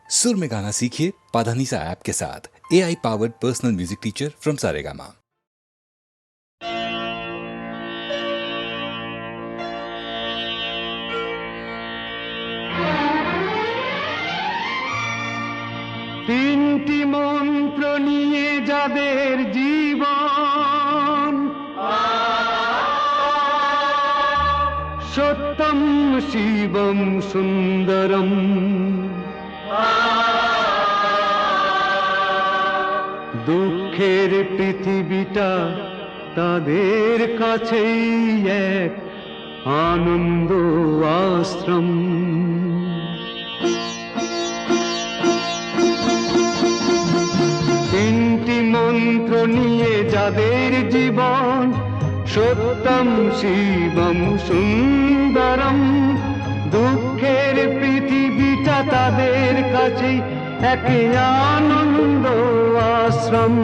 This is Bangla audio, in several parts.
सुर में गाना सीखिए पाधानीसा ऐप के साथ। AI powered personal music teacher from Saregama. তিনটি মন্ত্র নিয়ে যাদের জীবন, সত্যম শিবম সুন্দরম, দুঃখের পৃথিবীটা তাদের কাছেই এক আনন্দ আশ্রম। তিনটি মন্ত্র নিয়ে যাদের জীবন, সত্যম শিবম সুন্দরম, দুঃখের পৃথিবীটা তাদের কাছেই এক আনন্দ আশ্রম।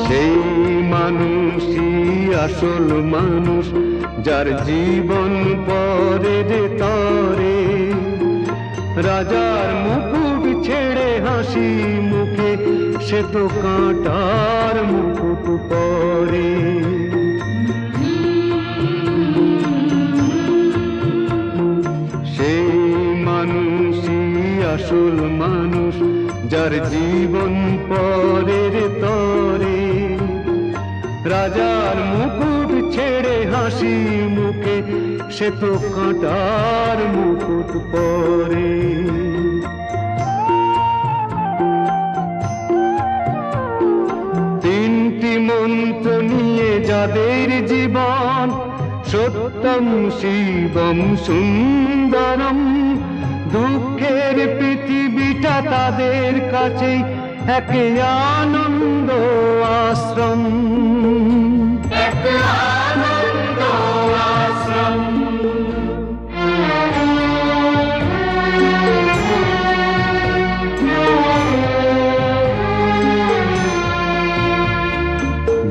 সেই মানুষই আসল মানুষ, যার জীবন পরে যে তরে, রাজার মুকুট ছেড়ে হাসি মুখে সে তো কাঁটার মুকুট পরে। সেই মানুষই আসল মানুষ, যার জীবন পরের তরে, রাজার মুকুট ছেড়ে হাসি মুখে সে তো কাঁটার মুকুট পরে। তিনটি মন্ত্র নিয়ে যাদের জীবন, সত্যম শিবম সুন্দরম, দুঃখের পৃথিবীটা তাদের কাছেই এক আনন্দ আশ্রম।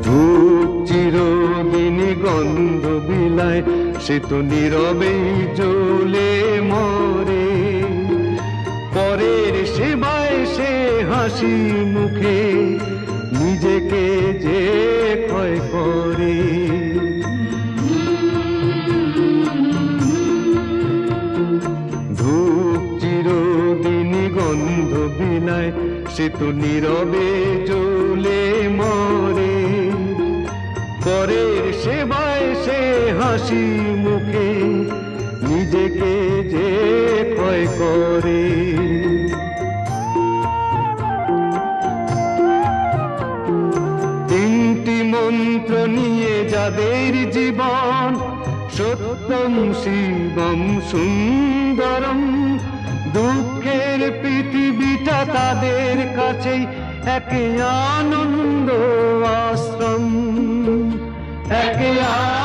ধূপ চিরদিন গন্ধ বিলায়, সে তো নীরবেই জ্বলে মরে, পরের সেবায় সে হাসি মুখে নিজেকে যে ক্ষয় করে। ধূপ চিরদিন গন্ধ বিলায়, সে তো নীরবে জ্বলে মরে, পরের সেবায় সে হাসি মুখে নিজেকে যে ক্ষয় করে। তিনটি মন্ত্র নিয়ে যাদের জীবন, সত্যম শিবম সুন্দরম, দুঃখের পৃথিবীটা তাদের কাছেই এক আনন্দ আশ্রম, এক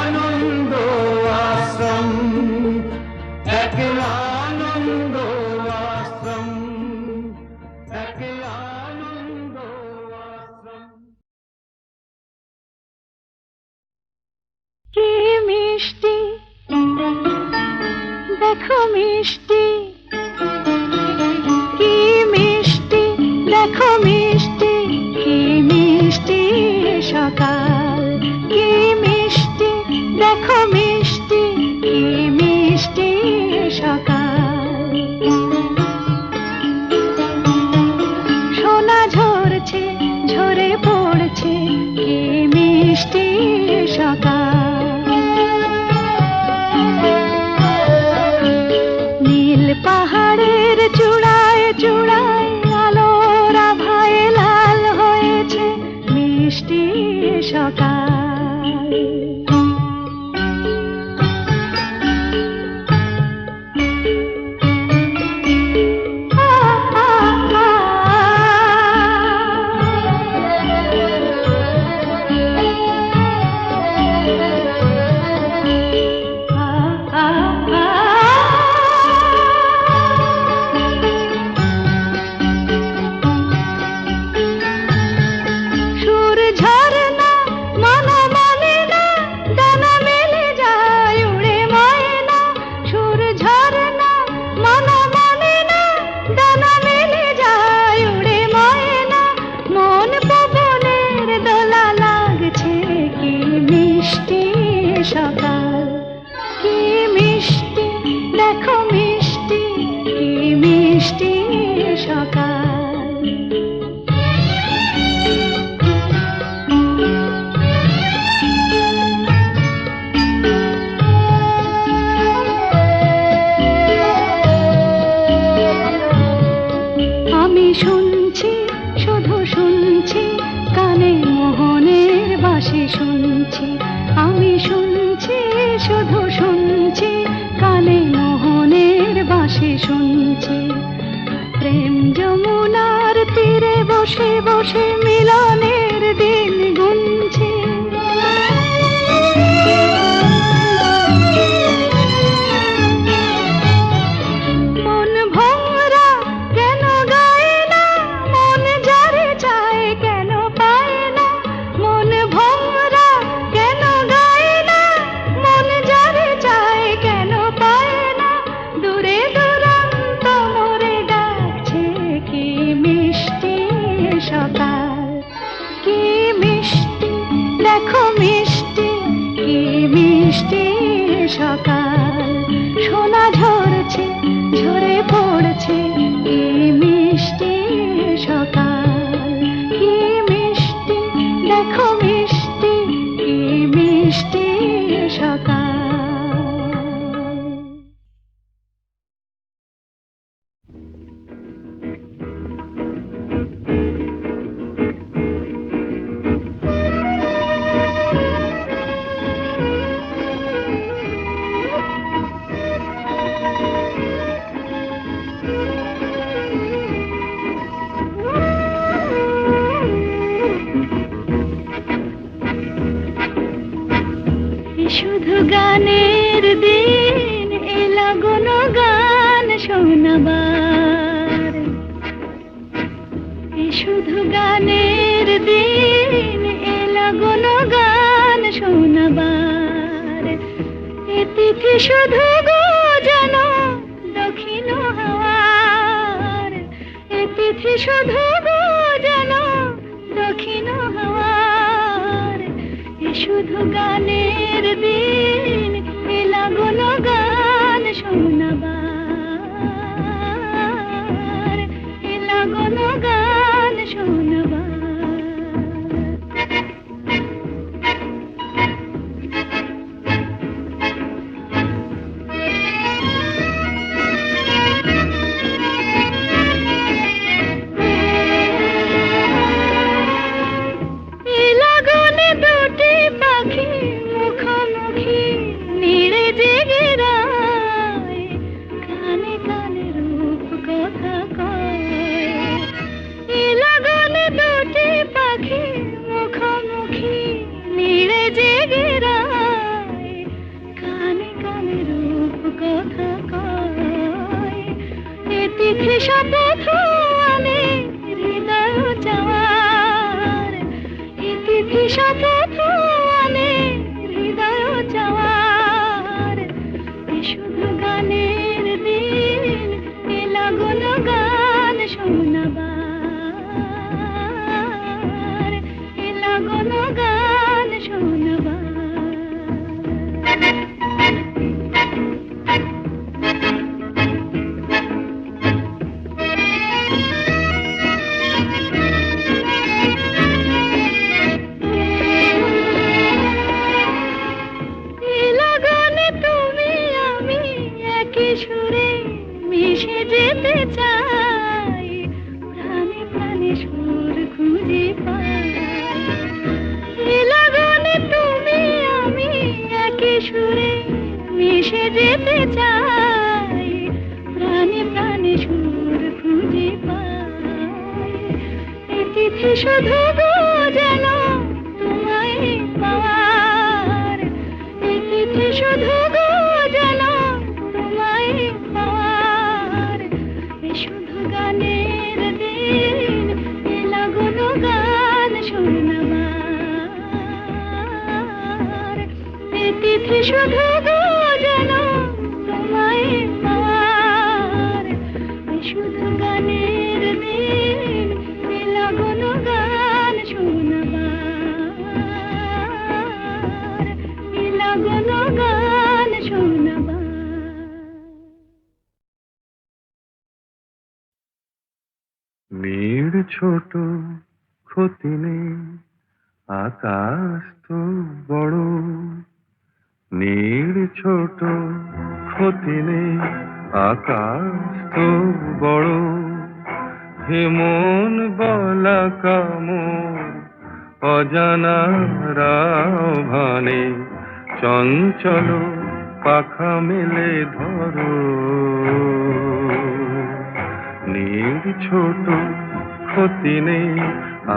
আনন্দ আশ্রম, এক আনন্দ আশ্রম, এক আনন্দ আশ্রম। কি মিষ্টি দেখো মিষ্টি, কি মিষ্টি দেখো মিষ্টি, কি মিষ্টি সকাল, কি মিষ্টি দেখো মিষ্টি, কি মিষ্টি সকাল। সোনা ঝরছে ঝরে পড়ছে, কি মিষ্টি সকাল। নীল পাহাড়ের চূড়ায় চূড়ায় আলোর আভায় লাল হয়েছে মিষ্টি সকাল। সকাল। আমি শুনছি, শুধু শুনছি, কানে মোহনের বাঁশি শুনছি। আমি শুনছি, শুধু শুনছি, কানে মোহনের বাঁশি শুনছি। প্রেম যমুনার তীরে বসে বসে মিলনের দিন গুনছি। মন ভোরা কেন গায় না, মন যারে চায় কেন পায় না। মন ভোরা কেন গায় না, মন যারে চায় কেন পায় না। দূরে দূরান্ত মোরে ডাকছে, কি মিষ্টি সকাল, কি মিষ্টি, দেখো মিষ্টি, কি মিষ্টি সকাল। সোনা ঝরছে, ঝরে পড়ছে, কি মিষ্টি সকাল, কি মিষ্টি, দেখো মিষ্টি, কি মিষ্টি সকাল। শুধু গানের দিন, এলা কোনো গান শোনাবার। শুধু গানের দিন, এলা কোনো গান শোনাবার। এ তিথি শুধু গো যেন দক্ষিণ হাওয়ার। এ তিথি শুধু গো যেন দক্ষিণ হাওয়ার। শুধু গানের দিন, এলা কোনো গান শোনাবার, এলা কোনো গান শোনাবার। শপথ আনে হৃদয় যাওয়ার। এ তিথি শপথ আনে হৃদয় যাওয়ার। শুধু গানের দিন, এলা কোনো গান শোনাবার, এলা কোনো গান শোনাবার। সুরে মিশে যেতে চাই, প্রাণে প্রাণে সুর খুঁজে পাই। লগনে তুমি আমি একই সুরে মিশে যেতে চাই, প্রাণে প্রাণে সুর খুঁজে পাই। এ তিথি শুধু গো যেন তোমায় পাওয়ার। এ তিথি শুধু গো যেন পাওয়ার। শুধু গানের দিন, এলা কোনো গান শোনাবার। এ তিথি শুধু গো যেন তোমায় পাওয়ার। শুধু গানের দিন, এলা কোনো গান শোনাবার, এলা কোনো গান শোনাবার। নীড় ছোট ক্ষতি নেই, আকাশ তো বড়। নীড় ছোট ক্ষতি নেই, আকাশ তো বড়। হে মন বলা কামর, অজানা রাভানে চঞ্চল পাখা মেলে ধরো। নীড় ছোট ক্ষতি নেই,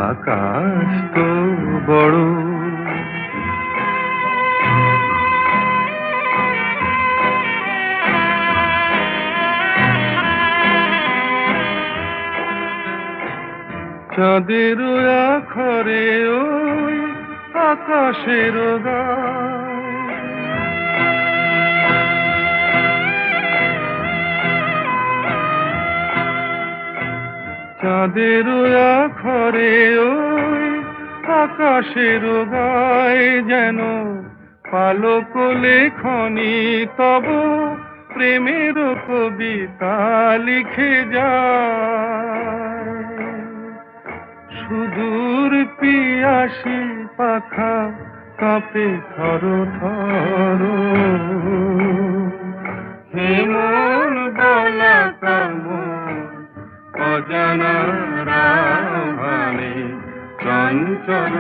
আকাশ তো বড়। চাঁদের আখরে ওই আকাশের গায়, চাঁদের আখরে ওই আকাশের গায় যেন পালক লেখনি তব প্রেমের কবিতা লিখে যায়। সুদূর পিয়াসী পাখা কাঁপে থর থর। হে মন বলা কামর, অজানা রাভানে চঞ্চল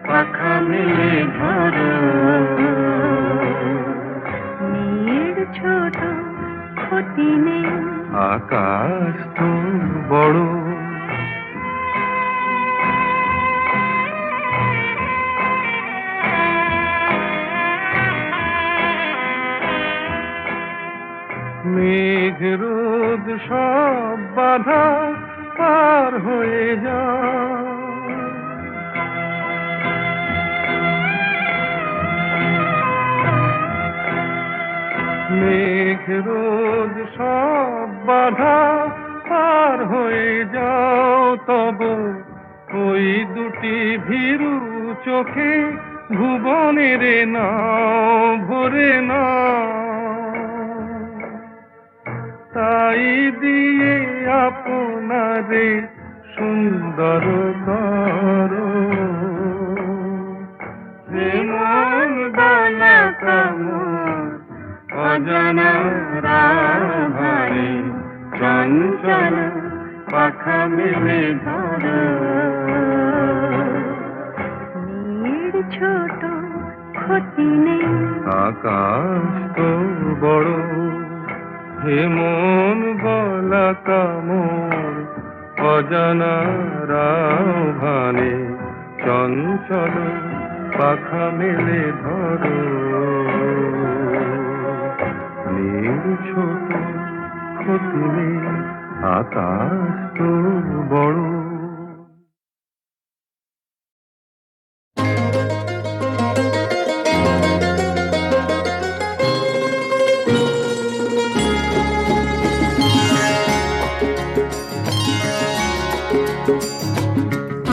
পাখা মেলে ধরো। নীড় ছোট ক্ষতি নেই, আকাশ তো বড়। মেঘ রোদ সব বাধা পার হয়ে যায়, মেঘ রোদ সব বাধা পার হয়ে যাও। তব ওই দুটি ভীরু চোখে ভুবনের নাও ভরে না। তাই দিয়ে আপনারে সুন্দর করো। হে মন বলা কামর, অজানা রাভানে চঞ্চল পাখা মেলে ধরো। নীড় ছোট ক্ষতি নেই, আকাশ তো বড়। হে মন বলা কামর, অজানা রাভানে চঞ্চল পাখা মেলে ধরো। নীড় ছোট ক্ষতি নেই, আকাশ তো বড়।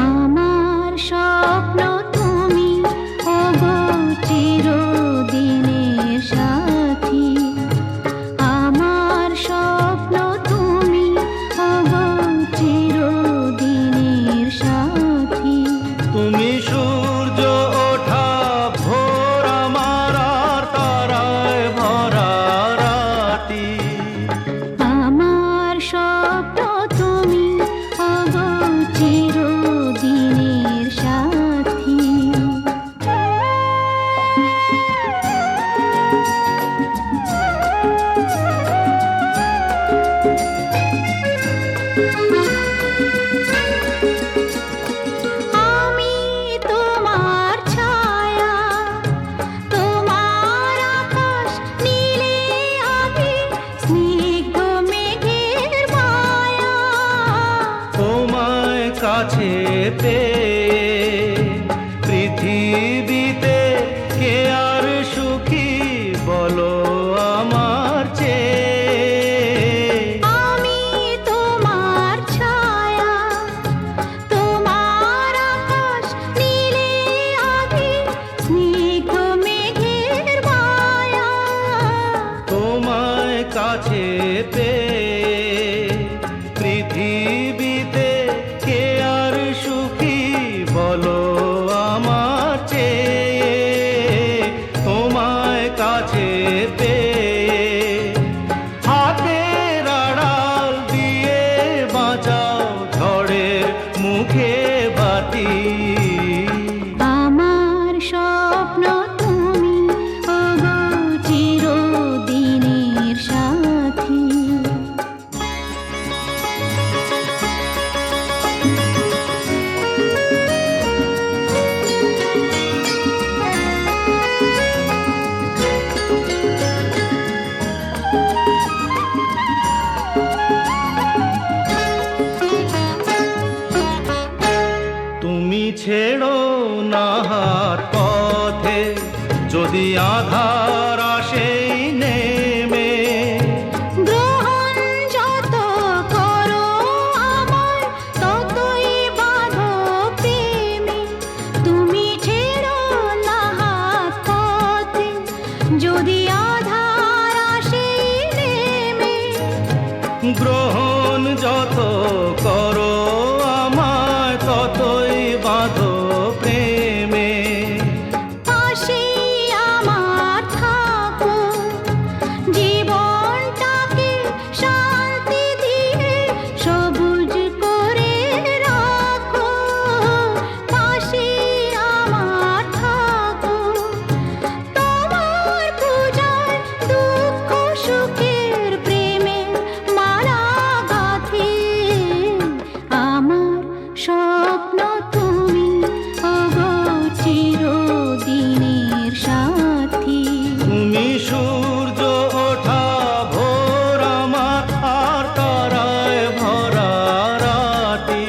আমার স্বপ্ন তুমি ওগো চিরদিনের সাথী। আমার স্বপ্ন তুমি ওগো চিরদিনের সাথী। তুমি সূর্য ওঠা ভোর আমার আর তারায় ভরা রাতি। আমার স্বপ্ন তুমি ওগো চিরদিনের সাথী। আমি তোমার ছায়া, তোমার আকাশ নীলে আভি, স্নিগ্ধ মেঘের মায়া। তোমায় কাছে পেয়ে পৃথিবীতে কে আর সুখী বলো আমার চেয়ে। আমি তোমার ছায়া, তোমার আকাশ নীলে আভি, স্নিগ্ধ মেঘের মায়া। তোমায় কাছে পেয়ে পৃথিবীতে আধার আসেই নেমে, গ্রহণ যত করো আমার ততই বাঁধো প্রেমে। তুমি ছেড়ো না হাত পথে যদি আধার আসে নেমে। গ্রহণ যত করো আমায় ততই বাঁধো প্রেমে। পাশে আমার থাকো, জীবনটাকে শান্তি দিয়ে সবুজ করে রাখো। পাশে আমার থাকো, তোমার পূজায় দুঃখ সুখের প্রেমে মালা গাঁথি। আমার স্বপ্ন তুমি ওগো চিরদিনের সাথী। তুমি সূর্য ওঠা ভোর আমার আর তারায় ভরা রাতি।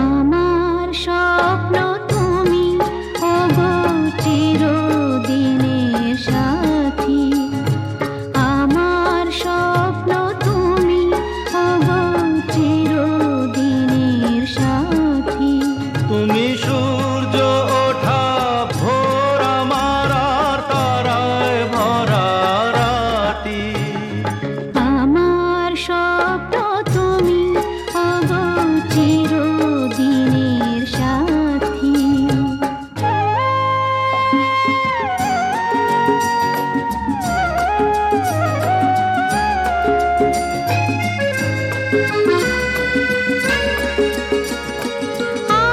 আমার স্বপ্ন তুমি ওগো চিরদিনের সাথী। আমার স্বপ্ন তুমি ওগো চিরদিনের সাথী। তুমি সূর্য ওঠা ভোর আমার আর তারায় ভরা রাতি। আমার স্বপ্ন তুমি ওগো চিরদিনের সাথী।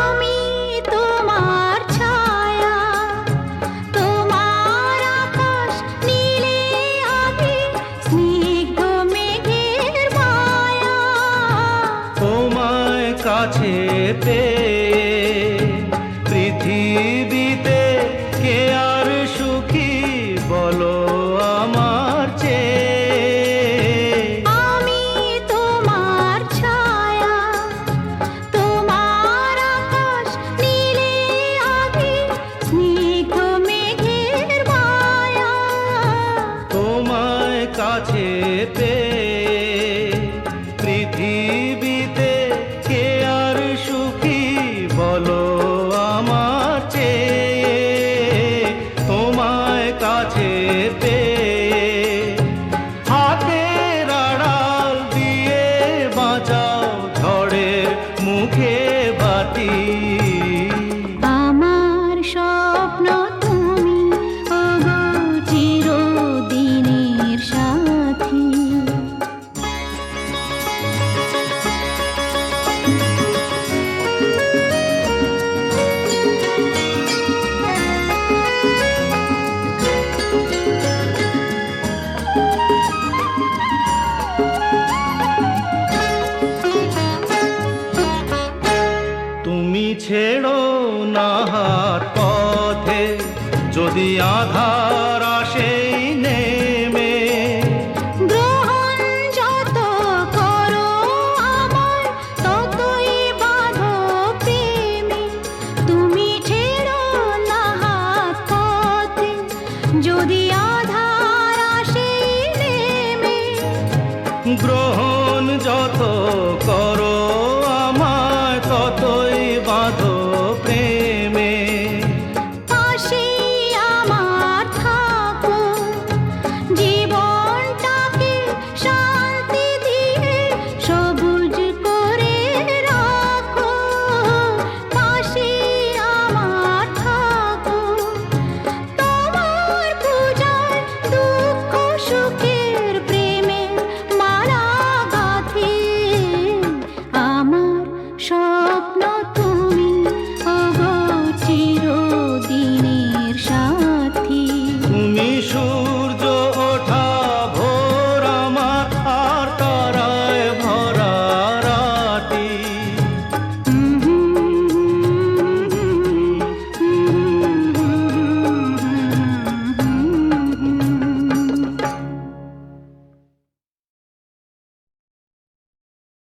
আমি তোমার ছায়া, তোমার আকাশ নীলে আভি, স্নিগ্ধ মেঘের মায়া। তোমায় কাছে পেয়ে পৃথিবীতে কে আর সুখী বলো আমার চেয়ে। আমি তোমার ছায়া, তোমার আকাশ নীলে আভি, স্নিগ্ধ মেঘের মায়া। তোমায় কাছে পেয়ে পৃথিবীতে কে আর সুখী বলো আমার চেয়ে। তোমায় কাছে পেয়ে হাতের আড়াল দিয়ে বাঁচাও ঝড়ের মুখে বাতি। আমার স্বপ্ন তুমি ওগো চিরদিনের সাথী। তুমি ছেড়ো না হাত পথে যদি আধার